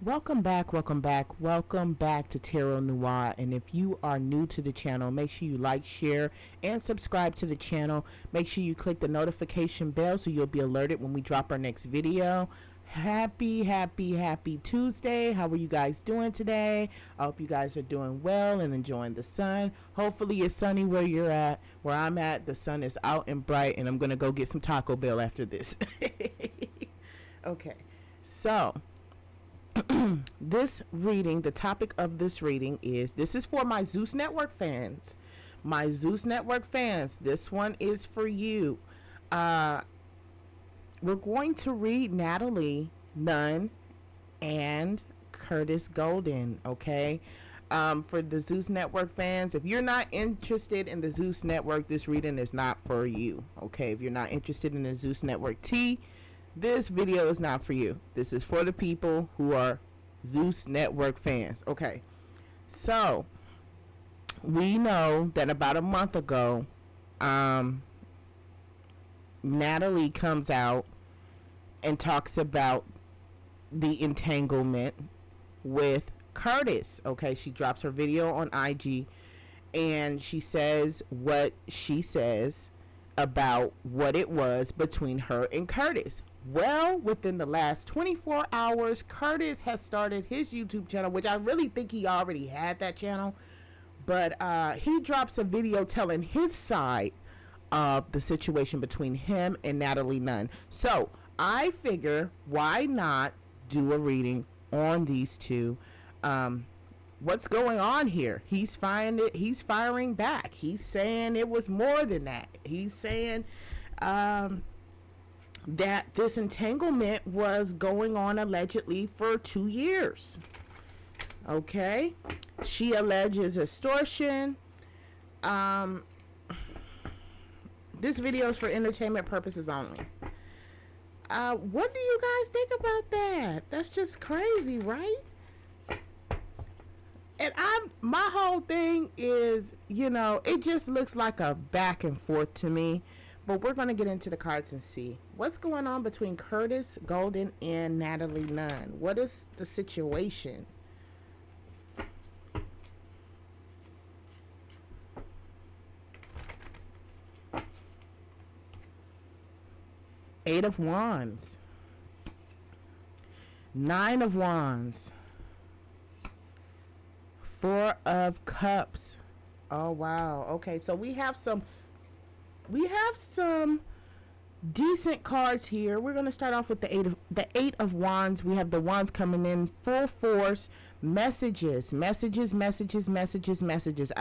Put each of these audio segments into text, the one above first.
Welcome back, welcome back, welcome back to Tarot Noir. And if you are new to the channel, make sure you like, share, and subscribe to the channel. Make sure you click the notification bell so you'll be alerted when we drop our next video. Happy Tuesday. How are you guys doing today? I hope you guys are doing well and enjoying the sun. Hopefully it's sunny where you're at. Where I'm at, the sun is out and bright, and I'm gonna go get some Taco Bell after this. Okay, so this reading, the topic of this reading this is for my Zeus Network fans. My Zeus Network fans, this one is for you. We're going to read Natalie, Nunn, and Curtis Golden, okay? For the Zeus Network fans, if you're not interested in the Zeus Network, this reading is not for you, okay? If you're not interested in the Zeus Network tea, this video is not for you. This is for the people who are Zeus Network fans. Okay, so we know that about a month ago, Natalie comes out and talks about the entanglement with Curtis. Okay, she drops her video on IG and she says what she says about what it was between her and Curtis. Well, within the last 24 hours, Curtis has started his YouTube channel, which I really think he already had that channel, but he drops a video telling his side of the situation between him and Natalie Nunn. So I figure, why not do a reading on these two? What's going on here? He's firing back. He's saying it was more than that. He's saying that this entanglement was going on allegedly for 2 years. Okay, she alleges extortion. This video is for entertainment purposes only. What do you guys think about that? That's just crazy, right? And my whole thing is, it just looks like a back and forth to me. But we're going to get into the cards and see what's going on between Curtis Golden and Natalie Nunn. What is the situation? Eight of Wands. Nine of Wands. Four of Cups. Oh, wow. Okay, so we have some decent cards here. We're going to start off with the eight of Wands. We have the wands coming in full force. Messages. I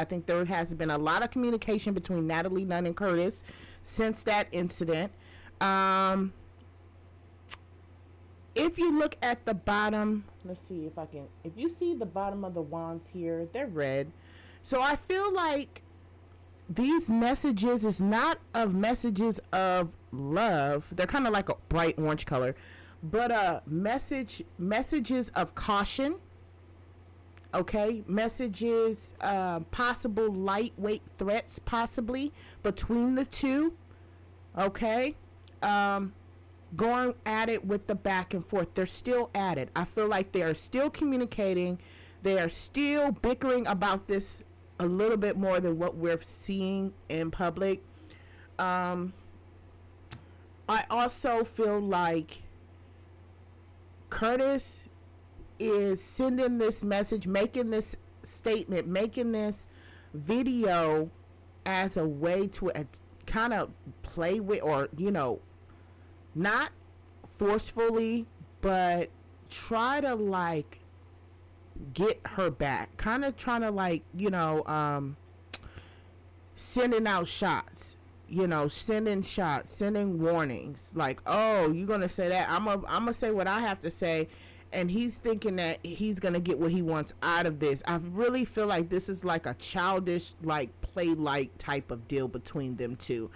think there has been a lot of communication between Natalie Nunn and Curtis since that incident. If you look at the bottom, let's see if you see the bottom of the wands here, they're red. So I feel like these messages is not of messages of love. They're kind of like a bright orange color, but messages of caution. Okay, messages, possible lightweight threats possibly between the two. Okay, going at it with the back and forth. They're still at it. I feel like they are still communicating. They are still bickering about this a little bit more than what we're seeing in public. I also feel like Curtis is sending this message, making this statement, making this video as a way to kind of play with, or not forcefully, but try to like get her back, kind of trying to sending out shots, sending warnings, like, oh, you're gonna say that, I'm gonna say what I have to say, and he's thinking that he's gonna get what he wants out of this. I really feel like this is like a childish, like, play like type of deal between them two.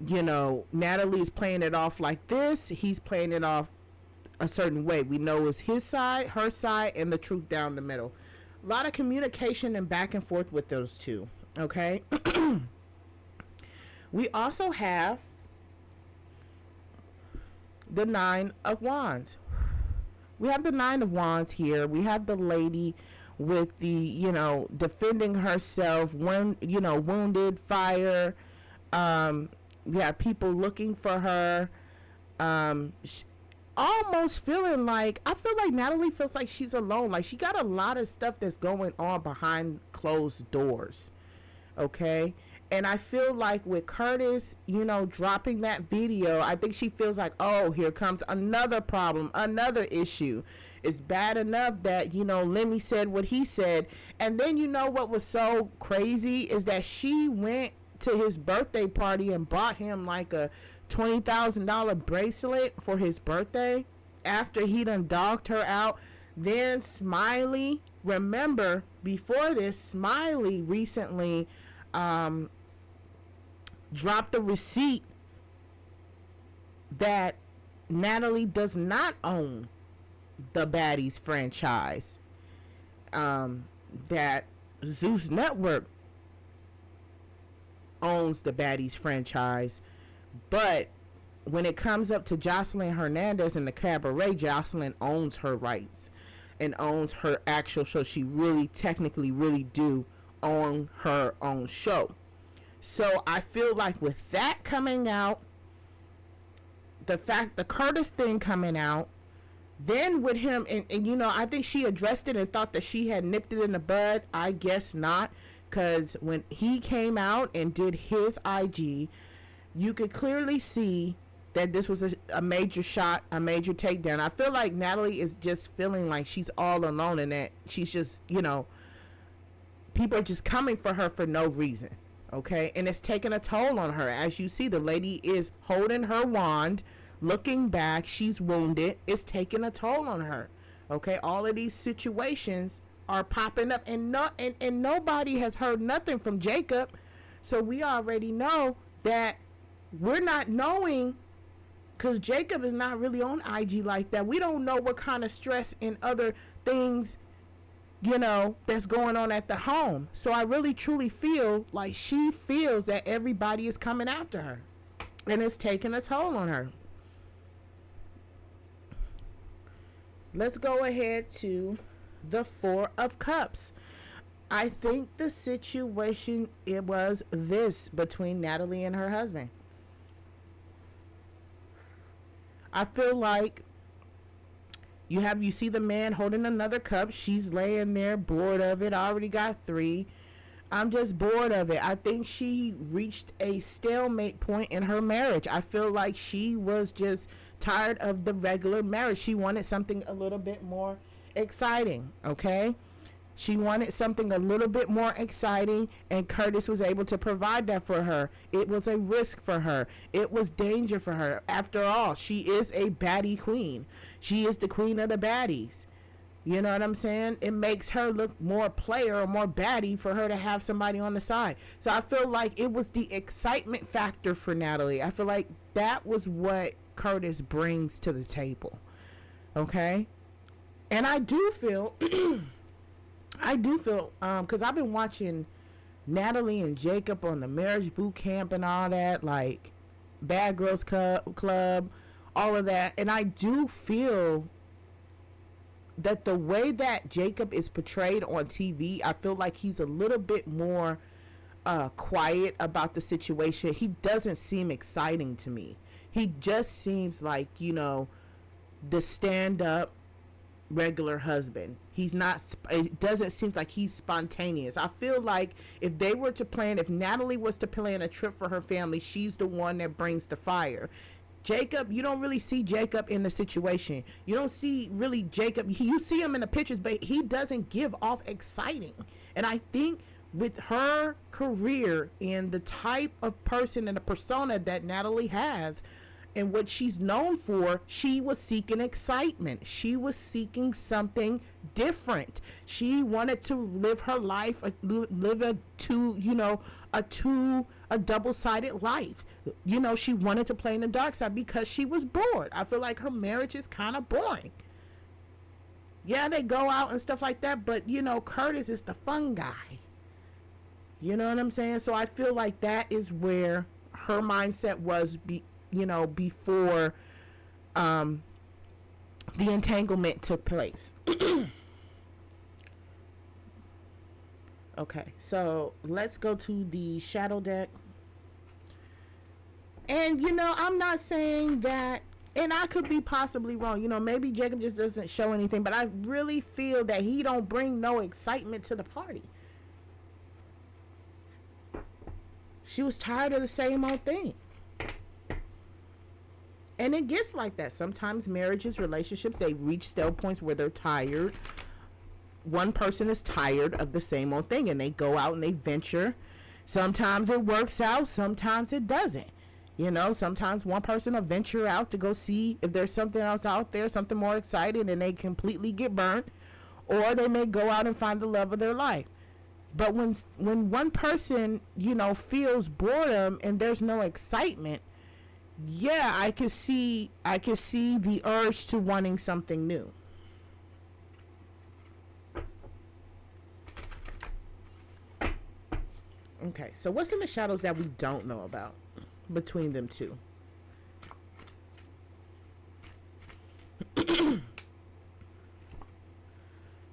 Natalie's playing it off like this, he's playing it off a certain way. We know it's his side, her side, and the truth down the middle. A lot of communication and back and forth with those two. Okay. We also have the Nine of Wands. we have the Nine of Wands here. We have the lady with the, defending herself when, wounded, fire. We have people looking for her. Almost feeling like, I feel like Natalie feels like she's alone. Like she got a lot of stuff that's going on behind closed doors. Okay. And I feel like with Curtis, dropping that video, I think she feels like, oh, here comes another problem, another issue. It's bad enough that, Lemmy said what he said. And then, what was so crazy is that she went to his birthday party and bought him like a $20,000 bracelet for his birthday after he done dogged her out. Then Smiley, remember before this, Smiley recently dropped a receipt that Natalie does not own the Baddies franchise, that Zeus Network owns the Baddies franchise. But when it comes up to Jocelyn Hernandez and the cabaret, Jocelyn owns her rights and owns her actual show. She really technically really do own her own show. So I feel like with that coming out, the Curtis thing coming out, then with him, and I think she addressed it and thought that she had nipped it in the bud. I guess not, because when he came out and did his IG, you could clearly see that this was a major shot, a major takedown. I feel like Natalie is just feeling like she's all alone and that she's just, people are just coming for her for no reason. Okay, and it's taking a toll on her. As you see, the lady is holding her wand, looking back. She's wounded. It's taking a toll on her. Okay, all of these situations are popping up, and nobody has heard nothing from Jacob. So we already know that we're not knowing, because Jacob is not really on IG like that. We don't know what kind of stress and other things that's going on at the home. So I really truly feel like she feels that everybody is coming after her and it's taking a toll on her. Let's go ahead to the Four of Cups. I think the situation, it was this between Natalie and her husband. I feel like you see the man holding another cup. She's laying there bored of it. I already got 3. I'm just bored of it. I think she reached a stalemate point in her marriage. I feel like she was just tired of the regular marriage. She wanted something a little bit more exciting, okay? She wanted something a little bit more exciting, and Curtis was able to provide that for her. It was a risk for her. It was danger for her. After all, she is a baddie queen. She is the queen of the baddies. You know what I'm saying? It makes her look more player or more baddie for her to have somebody on the side. So I feel like it was the excitement factor for Natalie. I feel like that was what Curtis brings to the table. Okay? And I do feel... because I've been watching Natalie and Jacob on the marriage boot camp and all that, like Bad Girls Club, all of that. And I do feel that the way that Jacob is portrayed on TV, I feel like he's a little bit more quiet about the situation. He doesn't seem exciting to me. He just seems like, the stand-up regular husband. He's not, it doesn't seem like he's spontaneous. I feel like if Natalie was to plan a trip for her family, she's the one that brings the fire. Jacob, you don't really see Jacob in the situation. You don't see really Jacob. You see him in the pictures, but he doesn't give off exciting. And I think with her career and the type of person and the persona that Natalie has, and what she's known for, she was seeking excitement. She was seeking something different. She wanted to live her life, live a double-sided life. She wanted to play in the dark side because she was bored. I feel like her marriage is kind of boring. Yeah, they go out and stuff like that, but Curtis is the fun guy. You know what I'm saying? So I feel like that is where her mindset was before the entanglement took place. Okay, so let's go to the shadow deck. And I'm not saying that, and I could be possibly wrong. Maybe Jacob just doesn't show anything, but I really feel that he don't bring no excitement to the party. She was tired of the same old thing. And it gets like that. Sometimes marriages, relationships, they reach stale points where they're tired. One person is tired of the same old thing and they go out and they venture. Sometimes it works out, sometimes it doesn't. Sometimes one person will venture out to go see if there's something else out there, something more exciting, and they completely get burnt. Or they may go out and find the love of their life. But when one person, feels boredom and there's no excitement, yeah, I can see the urge to wanting something new. Okay, so what's in the shadows that we don't know about between them two?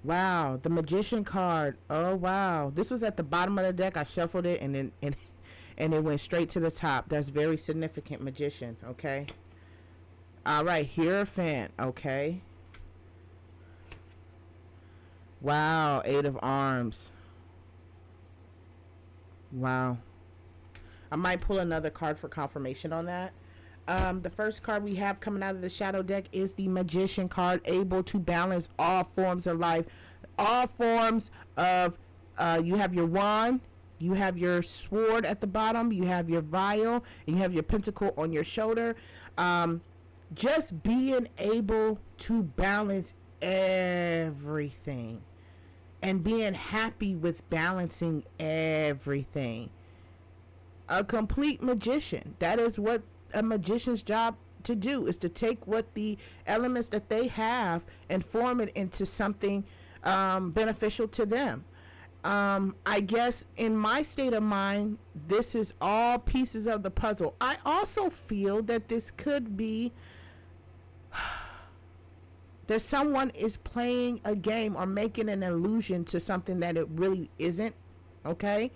Wow, the Magician card. Oh wow, this was at the bottom of the deck. I shuffled it and then and it went straight to the top. That's very significant, Magician. Okay. All right, Hierophant. Okay. Wow, Eight of Arms. Wow. I might pull another card for confirmation on that. The first card we have coming out of the shadow deck is the Magician card, able to balance all forms of life, all forms of, you have your wand, you have your sword at the bottom, you have your vial, and you have your pentacle on your shoulder. Just being able to balance everything and being happy with balancing everything. A complete magician. That is what a magician's job to do, is to take what the elements that they have and form it into something beneficial to them. I guess in my state of mind, this is all pieces of the puzzle. I also feel that this could be that someone is playing a game or making an illusion to something that it really isn't. Okay?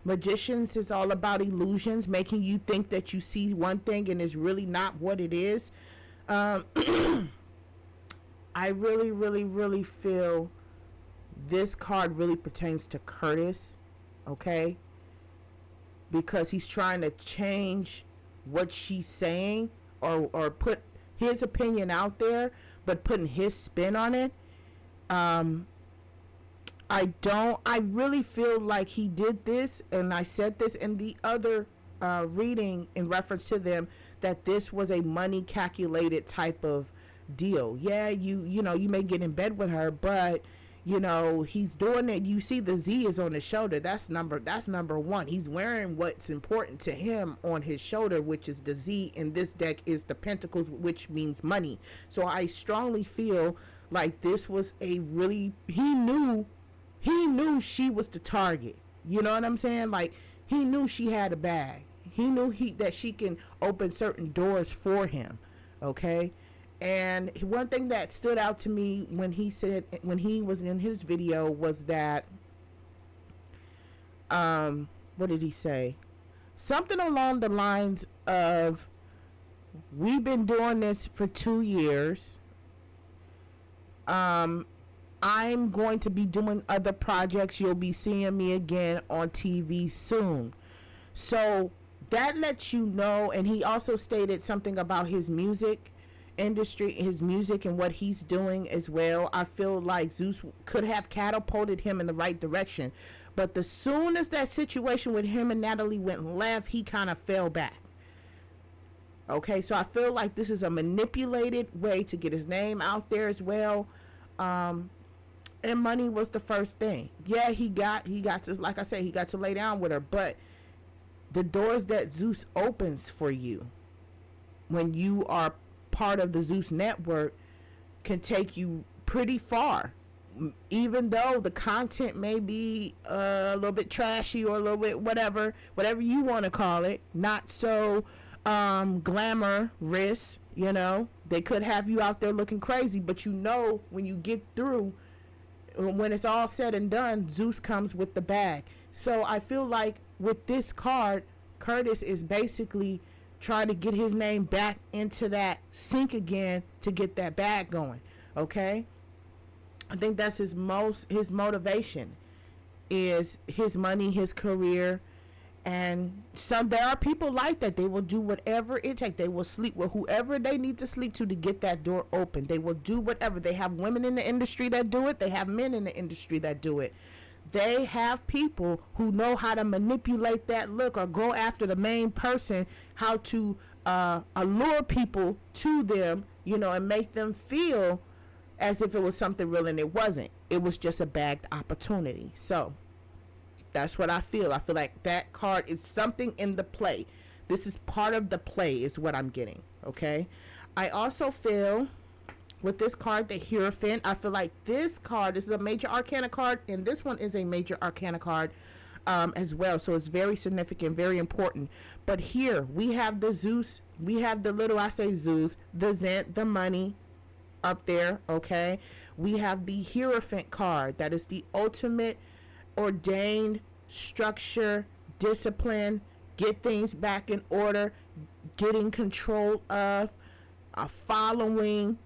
Magicians is all about illusions, making you think that you see one thing and it's really not what it is. I really, really, really feel this card really pertains to Curtis, okay? Because he's trying to change what she's saying or put his opinion out there, but putting his spin on it. I really feel like he did this, and I said this in the other reading in reference to them, that this was a money calculated type of deal. Yeah, you may get in bed with her, but he's doing it. You see the Z is on his shoulder. That's number one. He's wearing what's important to him on his shoulder, which is the Z in this deck is the Pentacles, which means money. So I strongly feel like this was he knew she was the target. You know what I'm saying? Like, he knew she had a bag. He knew that she can open certain doors for him. Okay? And one thing that stood out to me when he was in his video was that, what did he say? Something along the lines of, we've been doing this for 2 years. I'm going to be doing other projects. You'll be seeing me again on TV soon. So that lets you know. And he also stated something about his music industry, his music and what he's doing as well. I feel like Zeus could have catapulted him in the right direction. But the soon as that situation with him and Natalie went left, he kind of fell back. Okay, so I feel like this is a manipulated way to get his name out there as well. And money was the first thing. Yeah, he got to, like I said, he got to lay down with her, but the doors that Zeus opens for you when you are part of the Zeus network can take you pretty far, even though the content may be a little bit trashy or a little bit whatever you want to call it, not so glamorous, you know. They could have you out there looking crazy, but you know when you get through, when it's all said and done, Zeus comes with the bag. So I feel like with this card, Curtis is basically trying to get his name back into that sync again to get that bag going. Okay, I think that's his motivation is his money, his career. And there are people like that. They will do whatever it takes. They will sleep with whoever they need to sleep to get that door open. They will do whatever. They have women in the industry that do it. They have men in the industry that do it. They have people who know how to manipulate that look or go after the main person, how to allure people to them, you know, and make them feel as if it was something real, and it wasn't. It was just a bagged opportunity. So that's what I feel. I feel like that card is something in the play. This is part of the play is what I'm getting. Okay. I also feel with this card, the Hierophant, I feel like this is a major arcana card, and this one is a major arcana card as well. So it's very significant, very important. But here we have the Zeus, we have the little, I say Zeus, the Zent, the money up there. Okay. We have the Hierophant card. That is the ultimate ordained structure, discipline, get things back in order, getting control of, following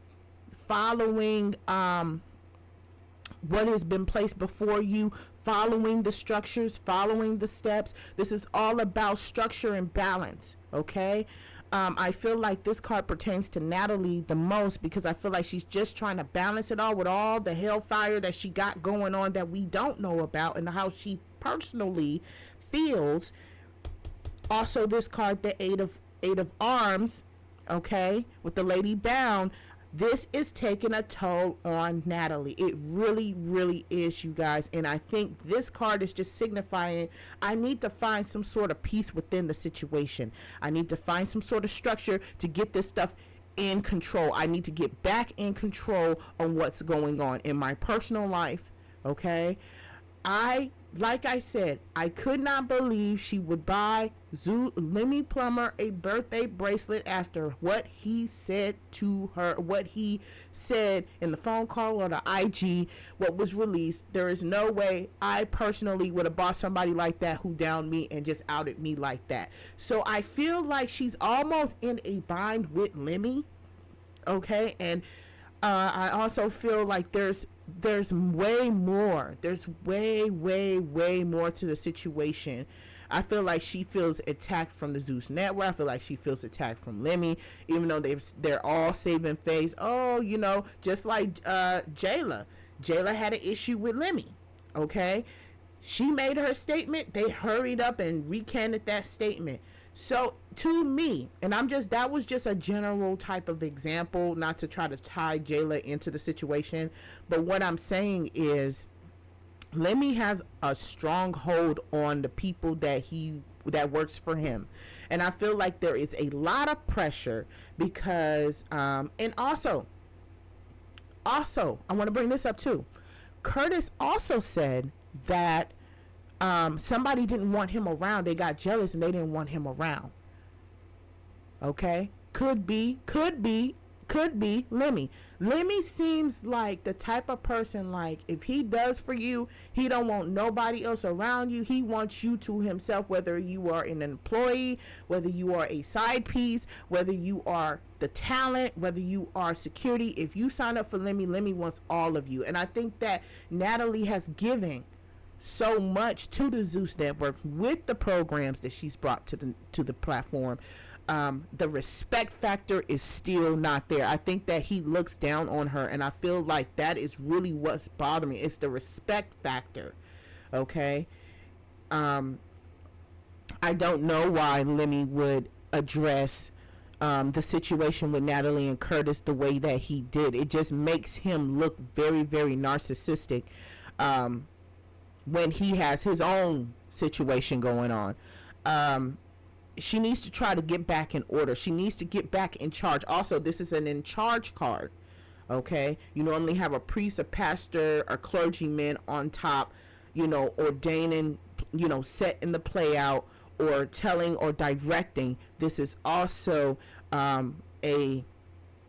what has been placed before you, following the structures, following the steps. This is all about structure and balance. Okay. I feel like this card pertains to Natalie the most because I feel like she's just trying to balance it all with all the hellfire that she got going on that we don't know about and how she personally feels. Also, this card, the Eight of Arms, okay, with the lady bound. This is taking a toll on Natalie. It really, really is, you guys. And I think this card is just signifying I need to find some sort of peace within the situation. I need to find some sort of structure to get this stuff in control. I need to get back in control on what's going on in my personal life. Okay. Like I said, I could not believe she would buy Lemmy Plummer a birthday bracelet after what he said to her, what he said in the phone call or the IG, what was released. There is no way I personally would have bought somebody like that who downed me and just outed me like that. So I feel like she's almost in a bind with Lemmy. Okay. And I also feel like there's way more. There's way more to the situation. I feel like she feels attacked from the Zeus network. I feel like she feels attacked from Lemmy, even though they're all saving face. Oh, you know, just like Jayla. Jayla had an issue with Lemmy. Okay, she made her statement. They hurried up and recanted that statement. So to me, and that was just a general type of example, not to try to tie Jayla into the situation, but what I'm saying is Lemmy has a strong hold on the people that works for him. And I feel like there is a lot of pressure because and also I want to bring this up too. Curtis also said that somebody didn't want him around. They got jealous and they didn't want him around. Okay. Could be Lemmy. Lemmy seems like the type of person, like, if he does for you, he don't want nobody else around you. He wants you to himself, whether you are an employee, whether you are a side piece, whether you are the talent, whether you are security. If you sign up for Lemmy, Lemmy wants all of you. And I think that Natalie has given so much to the Zeus network with the programs that she's brought to the platform. The respect factor is still not there. I think that he looks down on her, and I feel like that is really what's bothering me. It's the respect factor. Okay. I don't know why Lemmy would address the situation with Natalie and Curtis the way that he did. It just makes him look very, very narcissistic when he has his own situation going on. She needs to try to get back in order. She needs to get back in charge. Also, this is an in charge card. Okay. You normally have a priest, a pastor, a clergyman on top, ordaining, setting the play out, or telling or directing. This is also a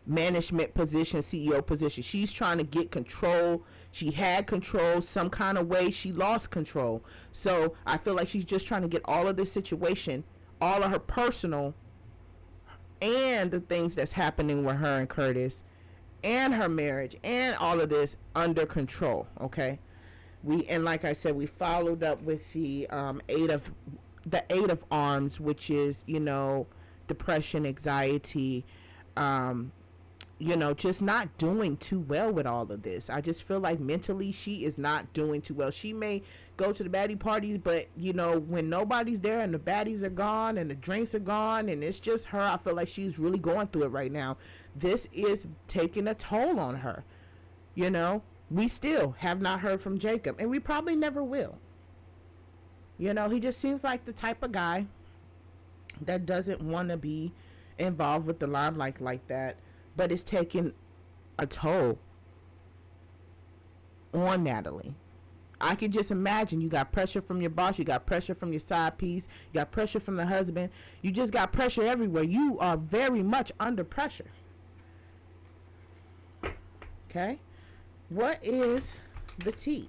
management position, CEO position. She's trying to get control. She had control some kind of way. She lost control. So I feel like she's just trying to get all of this situation, all of her personal and the things that's happening with her and Curtis and her marriage and all of this under control. Okay. And like I said, we followed up with the eight of arms, which is, depression, anxiety, just not doing too well with all of this. I just feel like mentally she is not doing too well. She may go to the baddie parties, but when nobody's there and the baddies are gone and the drinks are gone and it's just her, I feel like she's really going through it right now. This is taking a toll on her. We still have not heard from Jacob, and we probably never will. He just seems like the type of guy that doesn't want to be involved with the limelight like that, but it's taking a toll on Natalie. I can just imagine you got pressure from your boss, you got pressure from your side piece, you got pressure from the husband, you just got pressure everywhere. You are very much under pressure. Okay? What is the tea?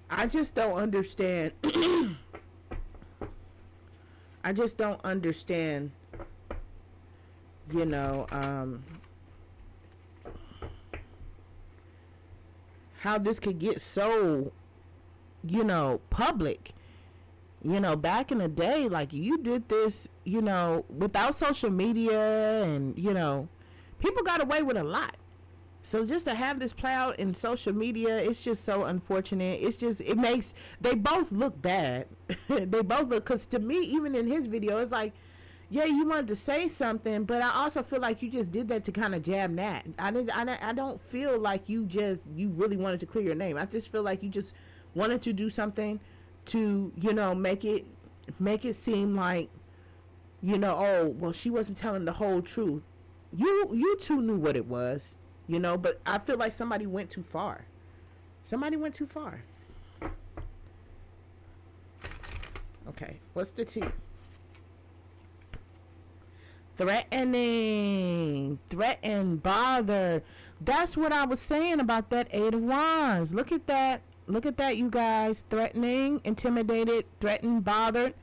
I just don't understand. I just don't understand, how this could get so, public. Back in the day, like, you did this, without social media and, people got away with a lot. So just to have this play out in social media, it's just so unfortunate. It makes, they both look bad. They both look, because to me, even in his video, it's like, yeah, you wanted to say something, but I also feel like you just did that to kind of jab Nat. I don't feel like you really wanted to clear your name. I just feel like you just wanted to do something to, make it seem like, oh, well, she wasn't telling the whole truth. You two knew what it was. But I feel like somebody went too far. Okay, what's the tea? Threatened, bothered. That's what I was saying about that Eight of Wands. Look at that, you guys. Threatening, intimidated, threatened, bothered.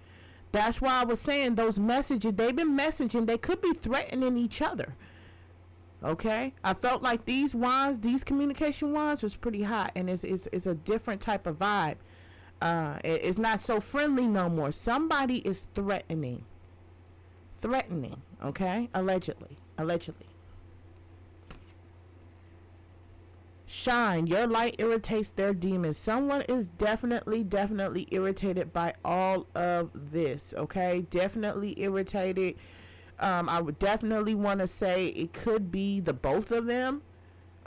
That's why I was saying those messages, they've been messaging, they could be threatening each other. Okay, I felt like these communication wands was pretty hot, and it's a different type of vibe. It's not so friendly no more. Somebody is threatening. Okay, allegedly. Shine, your light irritates their demons. Someone is definitely irritated by all of this. Okay, definitely irritated. I would definitely want to say it could be the both of them.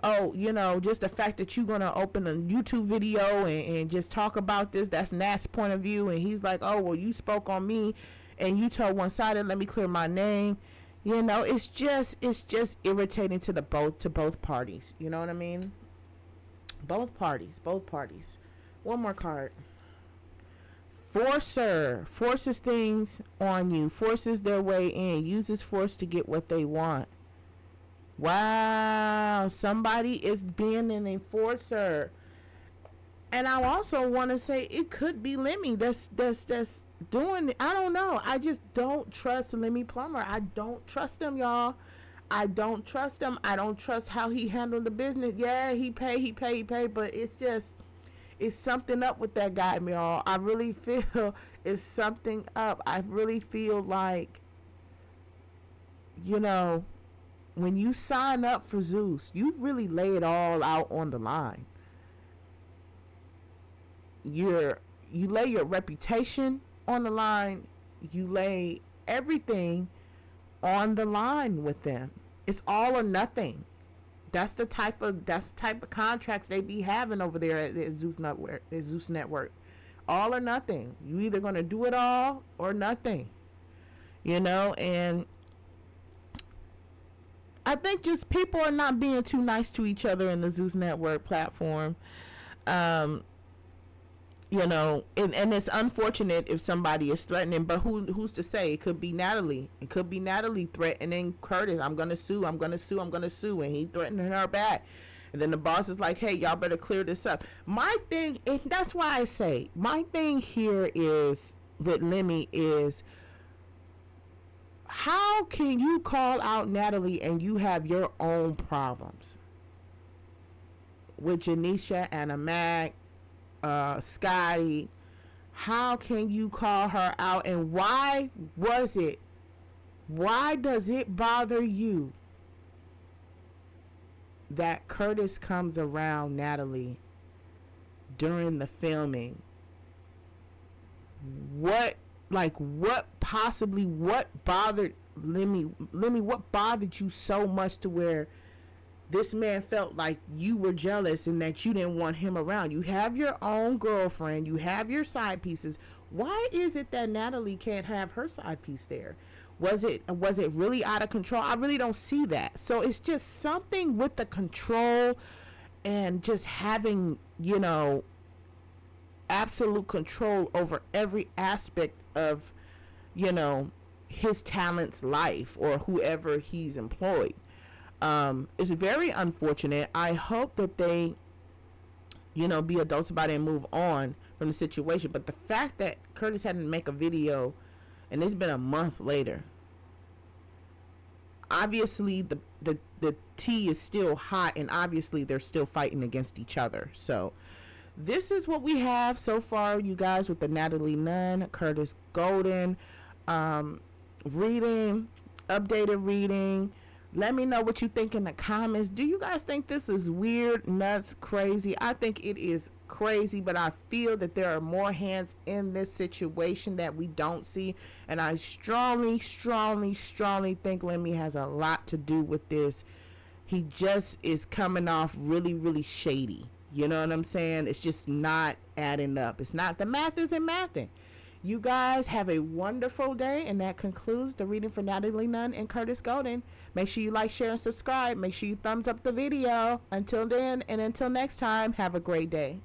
Oh, just the fact that you're going to open a YouTube video and just talk about this, that's Nat's point of view. And he's like, oh, well, you spoke on me and you told one-sided, let me clear my name. It's just irritating to both parties. You know what I mean? Both parties. One more card. Forcer forces things on you, forces their way in, uses force to get what they want. Wow, somebody is being an enforcer. And I also want to say it could be Lemmy that's doing it. I don't know. I just don't trust Lemmy Plummer. I don't trust him, y'all. I don't trust him. I don't trust how he handled the business. Yeah, he paid, but it's something up with that guy, y'all. I really feel it's something up. I really feel like, when you sign up for Zeus, you really lay it all out on the line. You lay your reputation on the line. You lay everything on the line with them. It's all or nothing. That's the type of contracts they be having over there at Zeus Network. All or nothing. You either gonna do it all or nothing. And I think just people are not being too nice to each other in the Zeus Network platform. um and it's unfortunate if somebody is threatening, but who's to say? It could be Natalie. It could be Natalie threatening Curtis. I'm gonna sue, and he threatening her back. And then the boss is like, hey, y'all better clear this up. My thing, and that's why I say, my thing here is with Lemmy is, how can you call out Natalie and you have your own problems with Janisha, Anna Mac, Scotty? How can you call her out? And why does it bother you that Curtis comes around Natalie during the filming? What bothered Lemmy? What bothered you so much to where this man felt like you were jealous and that you didn't want him around? You have your own girlfriend, you have your side pieces. Why is it that Natalie can't have her side piece there? Was it really out of control? I really don't see that. So it's just something with the control and just having, absolute control over every aspect of, his talent's life or whoever he's employed. It's very unfortunate. I hope that they, be adults about it and move on from the situation. But the fact that Curtis had to make a video and it's been a month later, obviously the tea is still hot, and obviously they're still fighting against each other. So this is what we have so far, you guys, with the Natalie Nunn, Curtis Golden reading, updated reading. Let me know what you think in the comments. Do you guys think this is weird, nuts, crazy? I think it is crazy, but I feel that there are more hands in this situation that we don't see. And I strongly think Lemmy has a lot to do with this. He just is coming off really, really shady. You know what I'm saying? It's just not adding up. It's not, the math isn't mathing. You guys have a wonderful day, and that concludes the reading for Natalie Nunn and Curtis Golden. Make sure you like, share, and subscribe. Make sure you thumbs up the video. Until then, and until next time, have a great day.